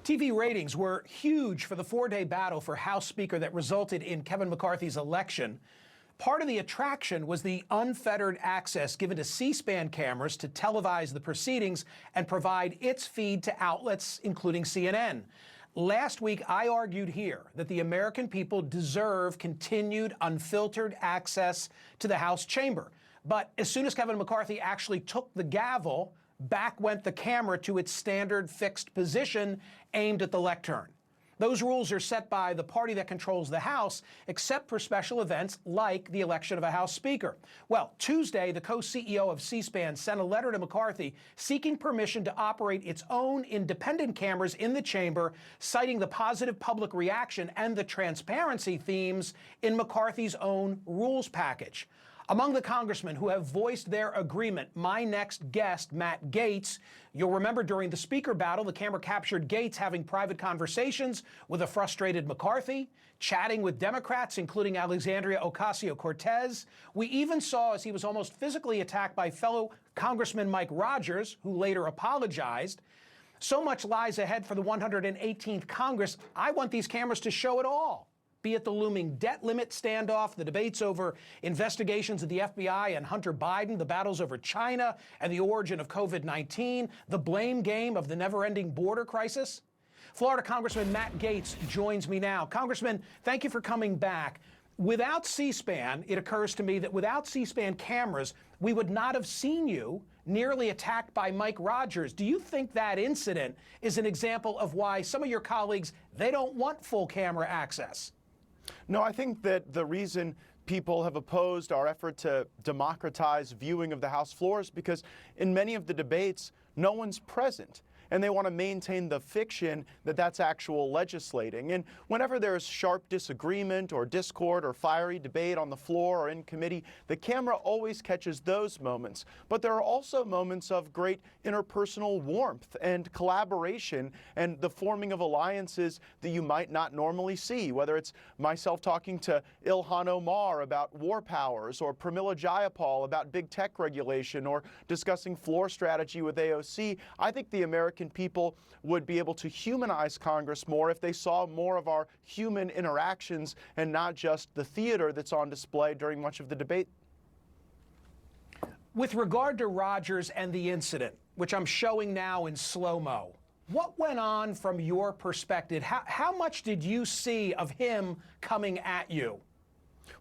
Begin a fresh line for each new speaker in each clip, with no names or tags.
TV ratings were huge for the four-day battle for House Speaker that resulted in Kevin McCarthy's election. Part of the attraction was the unfettered access given to C-SPAN cameras to televise the proceedings and provide its feed to outlets, including CNN. Last week, I argued here that the American people deserve continued, unfiltered access to the House chamber. But as soon as Kevin McCarthy actually took the gavel, back went the camera to its standard fixed position aimed at the lectern. Those rules are set by the party that controls the House, except for special events like the election of a House Speaker. Well, Tuesday, the co-CEO of C-SPAN sent a letter to McCarthy seeking permission to operate its own independent cameras in the chamber, citing the positive public reaction and the transparency themes in McCarthy's own rules package. Among the congressmen who have voiced their agreement, my next guest, Matt Gaetz. You'll remember during the speaker battle, the camera captured Gaetz having private conversations with a frustrated McCarthy, chatting with Democrats, including Alexandria Ocasio-Cortez. We even saw as he was almost physically attacked by fellow Congressman Mike Rogers, who later apologized. So much lies ahead for the 118th Congress. I want these cameras to show it all. Be it the looming debt limit standoff, the debates over investigations of the FBI and Hunter Biden, the battles over China and the origin of COVID-19, the blame game of the never-ending border crisis. Florida Congressman Matt Gaetz joins me now. Congressman, thank you for coming back. Without C-SPAN, it occurs to me that without C-SPAN cameras, we would not have seen you nearly attacked by Mike Rogers. Do you think that incident is an example of why some of your colleagues, they don't want full camera access?
No, I think that the reason people have opposed our effort to democratize viewing of the House floor is because in many of the debates, no one's present. And they want to maintain the fiction that that's actual legislating. And whenever there's sharp disagreement or discord or fiery debate on the floor or in committee, the camera always catches those moments. But there are also moments of great interpersonal warmth and collaboration and the forming of alliances that you might not normally see, whether it's myself talking to Ilhan Omar about war powers or Pramila Jayapal about big tech regulation or discussing floor strategy with AOC. I think the American people would be able to humanize Congress more if they saw more of our human interactions and not just the theater that's on display during much of the debate.
With regard to Rogers and the incident, which I'm showing now in slow-mo, what went on from your perspective? How much did you see of him coming at you?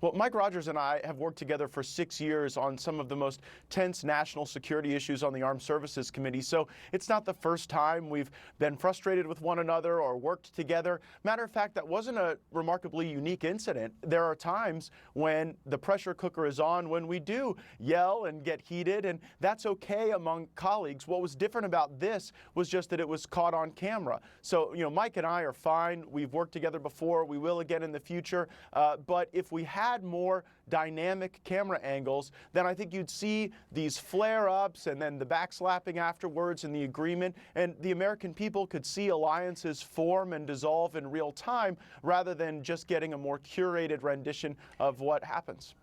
Well, Mike Rogers and I have worked together for 6 years on some of the most tense national security issues on the Armed Services Committee, so it's not the first time we've been frustrated with one another or worked together. Matter of fact, that wasn't a remarkably unique incident. There are times when the pressure cooker is on, when we do yell and get heated, and that's okay among colleagues. What was different about this was just that it was caught on camera. So, Mike and I are fine. We've worked together before. We will again in the future. But if we had more dynamic camera angles, then I think you'd see these flare-ups and then the backslapping afterwards and the agreement, and the American people could see alliances form and dissolve in real time rather than just getting a more curated rendition of what happens.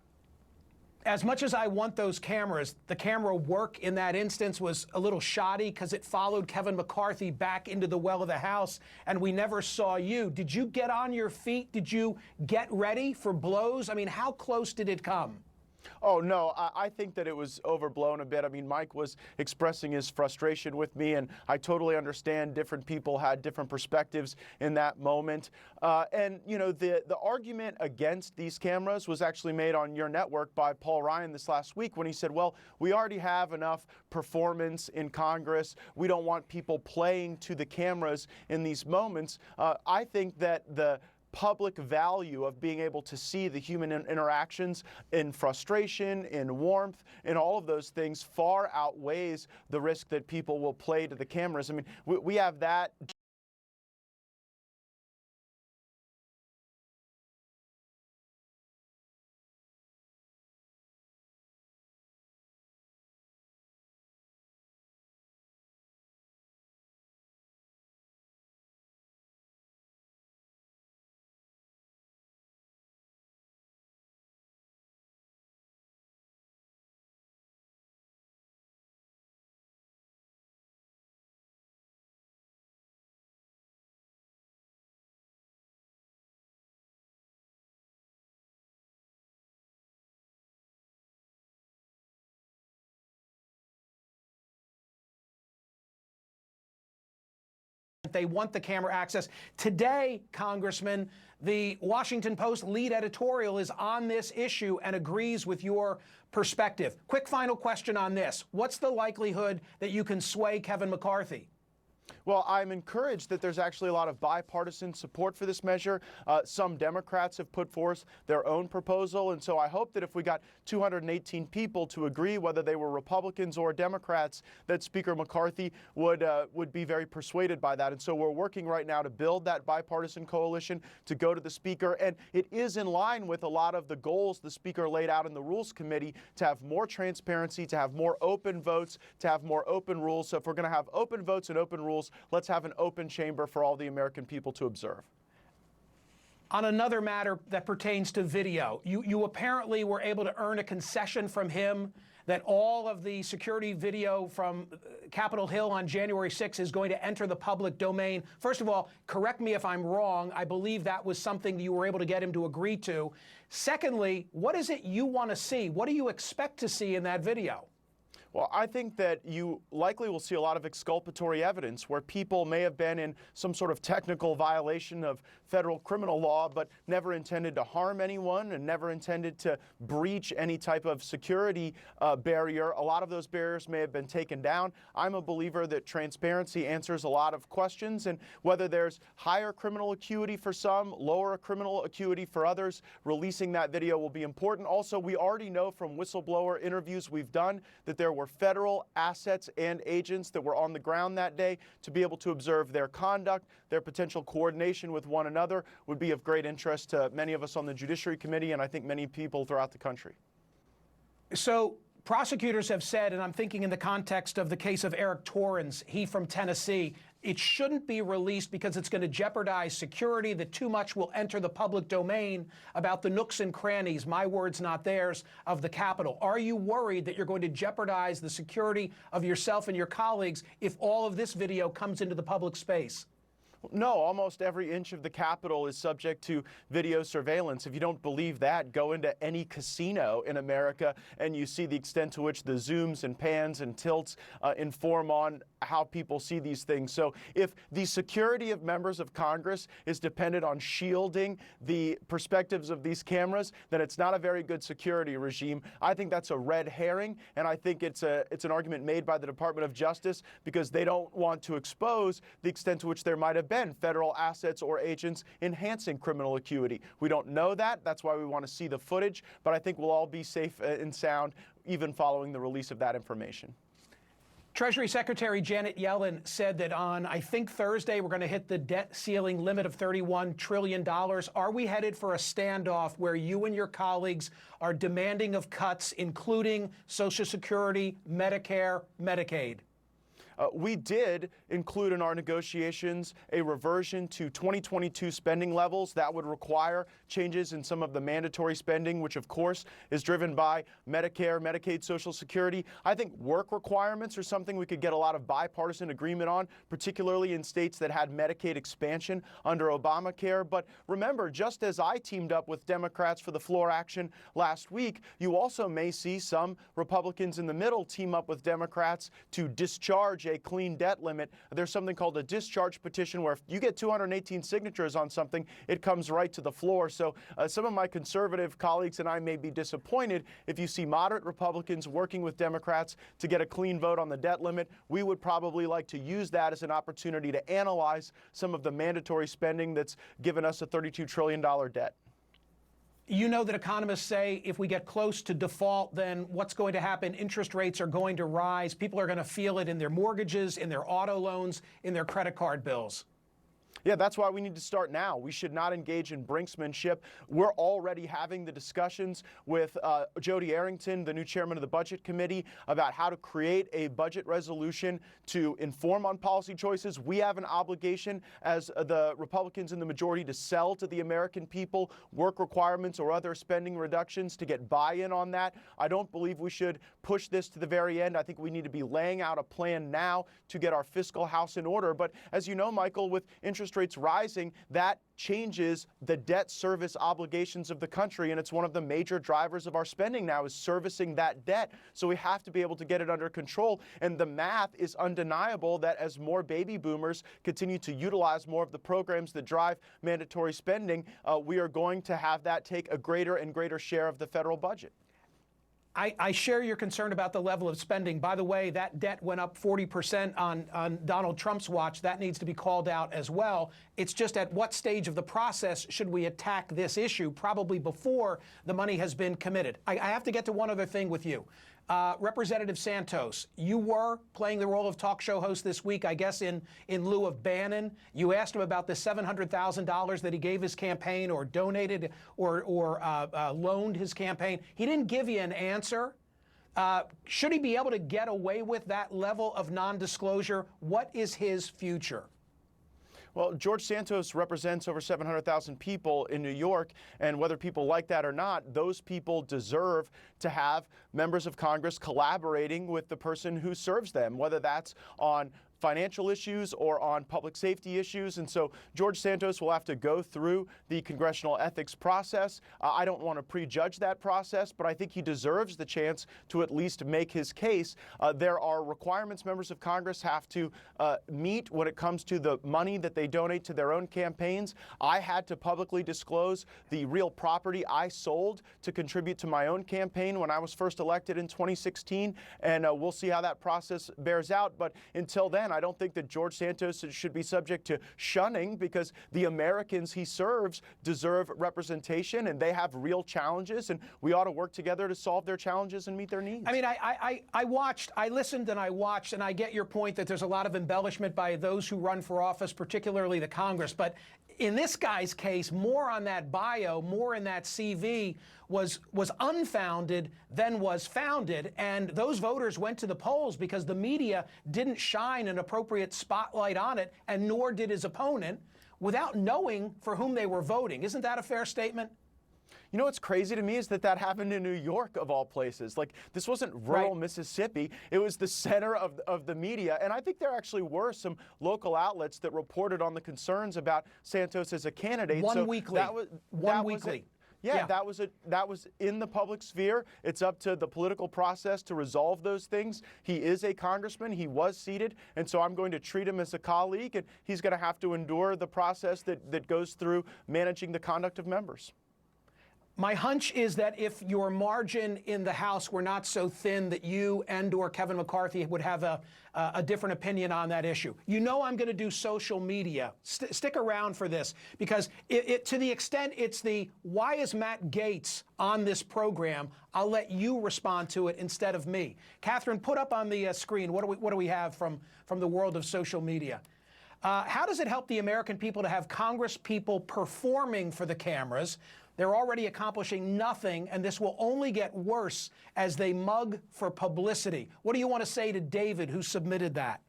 As much as I want those cameras, the camera work in that instance was a little shoddy because it followed Kevin McCarthy back into the well of the House, and we never saw you. Did you get on your feet? Did you get ready for blows? I mean, how close did it come?
Oh, no, I think that it was overblown a bit. I mean, Mike was expressing his frustration with me, and I totally understand different people had different perspectives in that moment. The argument against these cameras was actually made on your network by Paul Ryan this last week when he said, well, we already have enough performance in Congress. We don't want people playing to the cameras in these moments. I think that the public value of being able to see the human interactions in frustration, in warmth, in all of those things far outweighs the risk that people will play to the cameras. I mean, we have that.
They want the camera access. Today, Congressman, the Washington Post lead editorial is on this issue and agrees with your perspective. Quick final question on this. What's the likelihood that you can sway Kevin McCarthy?
Well, I'm encouraged that there's actually a lot of bipartisan support for this measure. Some Democrats have put forth their own proposal, and so I hope that if we got 218 people to agree, whether they were Republicans or Democrats, that Speaker McCarthy would be very persuaded by that. And so we're working right now to build that bipartisan coalition to go to the Speaker, and it is in line with a lot of the goals the Speaker laid out in the Rules Committee to have more transparency, to have more open votes, to have more open rules. So if we're going to have open votes and open rules, let's have an open chamber for all the American people to observe.
On another matter that pertains to video, you apparently were able to earn a concession from him that all of the security video from Capitol Hill on January 6th is going to enter the public domain. First of all, correct me if I'm wrong. I believe that was something you were able to get him to agree to. Secondly, what is it you want to see? What do you expect to see in that video?
Well, I think that you likely will see a lot of exculpatory evidence where people may have been in some sort of technical violation of federal criminal law, but never intended to harm anyone and never intended to breach any type of security barrier. A lot of those barriers may have been taken down. I'm a believer that transparency answers a lot of questions, and whether there's higher criminal acuity for some, lower criminal acuity for others, releasing that video will be important. Also, we already know from whistleblower interviews we've done that there were federal assets and agents that were on the ground that day. To be able to observe their conduct, their potential coordination with one another would be of great interest to many of us on the Judiciary Committee and I think many people throughout the country.
So prosecutors have said, and I'm thinking in the context of the case of Eric Torrens, he from Tennessee, it shouldn't be released because it's going to jeopardize security, that too much will enter the public domain about the nooks and crannies, my words, not theirs, of the Capitol. Are you worried that you're going to jeopardize the security of yourself and your colleagues if all of this video comes into the public space?
No, almost every inch of the Capitol is subject to video surveillance. If you don't believe that, go into any casino in America and you see the extent to which the zooms and pans and tilts inform on how people see these things. So if the security of members of Congress is dependent on shielding the perspectives of these cameras, then it's not a very good security regime. I think that's a red herring, and I think it's an argument made by the Department of Justice because they don't want to expose the extent to which there might have been federal assets or agents enhancing criminal acuity. We don't know that. That's why we want to see the footage, but I think we'll all be safe and sound even following the release of that information.
Treasury Secretary Janet Yellen said that on, I think, Thursday, we're going to hit the debt ceiling limit of $31 trillion. Are we headed for a standoff where you and your colleagues are demanding of cuts, including Social Security, Medicare, Medicaid?
We did include in our negotiations a reversion to 2022 spending levels. That would require changes in some of the mandatory spending, which of course is driven by Medicare, Medicaid, Social Security. I think work requirements are something we could get a lot of bipartisan agreement on, particularly in states that had Medicaid expansion under Obamacare. But remember, just as I teamed up with Democrats for the floor action last week, you also may see some Republicans in the middle team up with Democrats to discharge a clean debt limit. There's something called a discharge petition where if you get 218 signatures on something, it comes right to the floor. So some of my conservative colleagues and I may be disappointed if you see moderate Republicans working with Democrats to get a clean vote on the debt limit. We would probably like to use that as an opportunity to analyze some of the mandatory spending that's given us a $32 trillion debt.
You know that economists say if we get close to default, then what's going to happen? Interest rates are going to rise. People are going to feel it in their mortgages, in their auto loans, in their credit card bills.
Yeah, that's why we need to start now. We should not engage in brinksmanship. We're already having the discussions with Jody Arrington, the new chairman of the Budget Committee, about how to create a budget resolution to inform on policy choices. We have an obligation as the Republicans in the majority to sell to the American people work requirements or other spending reductions to get buy-in on that. I don't believe we should push this to the very end. I think we need to be laying out a plan now to get our fiscal house in order. But as you know, Michael, with interest interest rates rising, that changes the debt service obligations of the country, and it's one of the major drivers of our spending now is servicing that debt. So we have to be able to get it under control, and the math is undeniable that as more baby boomers continue to utilize more of the programs that drive mandatory spending, we are going to have that take a greater and greater share of the federal budget.
I share your concern about the level of spending. By the way, that debt went up 40% on Donald Trump's watch. That needs to be called out as well. It's just at what stage of the process should we attack this issue? Probably before the money has been committed. I have to get to one other thing with you. Representative Santos, you were playing the role of talk show host this week, I guess, in lieu of Bannon. You asked him about the $700,000 that he gave his campaign or donated or loaned his campaign. He didn't give you an answer. Should he be able to get away with that level of non-disclosure? What is his future?
Well, George Santos represents over 700,000 people in New York, and whether people like that or not, those people deserve to have members of Congress collaborating with the person who serves them, whether that's on financial issues or on public safety issues. And so George Santos will have to go through the congressional ethics process. I don't want to prejudge that process, but I think he deserves the chance to at least make his case. There are requirements members of Congress have to meet when it comes to the money that they donate to their own campaigns. I had to publicly disclose the real property I sold to contribute to my own campaign when I was first elected in 2016, and we'll see how that process bears out. But until then, I don't think that George Santos should be subject to shunning, because the Americans he serves deserve representation, and they have real challenges, and we ought to work together to solve their challenges and meet their needs.
I mean, I listened and I watched, and I get your point that there's a lot of embellishment by those who run for office, particularly the Congress. But in this guy's case, more on that bio, more in that CV was unfounded than was founded. And those voters went to the polls because the media didn't shine an appropriate spotlight on it, and nor did his opponent, without knowing for whom they were voting. Isn't that a fair statement?
You know what's crazy to me is that that happened in New York, of all places. Like, this wasn't rural Mississippi. It was the center of the media. And I think there actually were some local outlets that reported on the concerns about Santos as a candidate.
One weekly.
Yeah, that was in the public sphere. It's up to the political process to resolve those things. He is a congressman. He was seated, and so I'm going to treat him as a colleague, and he's going to have to endure the process that goes through managing the conduct of members.
My hunch is that if your margin in the House were not so thin that you and/or Kevin McCarthy would have a different opinion on that issue. You know I'm going to do social media. Stick around for this, because to the extent it's the why is Matt Gaetz on this program, I'll let you respond to it instead of me. Catherine, put up on the screen what do we have from the world of social media. How does it help the American people to have Congress people performing for the cameras? They're already accomplishing nothing, and this will only get worse as they mug for publicity. What do you want to say to David, who submitted that?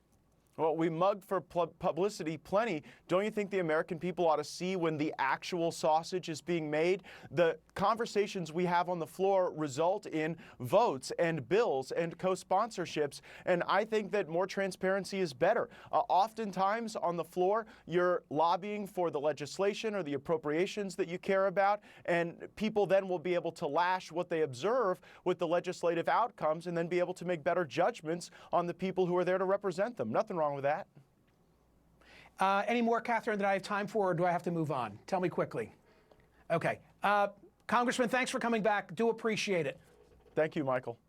Well, we mug for publicity plenty. Don't you think the American people ought to see when the actual sausage is being made? The conversations we have on the floor result in votes and bills and co-sponsorships, and I think that more transparency is better. Oftentimes on the floor, you're lobbying for the legislation or the appropriations that you care about, and people then will be able to lash what they observe with the legislative outcomes and then be able to make better judgments on the people who are there to represent them. Nothing wrong with that.
Any more, Catherine, that I have time for, or do I have to move on? Tell me quickly. Okay. Congressman, thanks for coming back. Do appreciate it.
Thank you, Michael.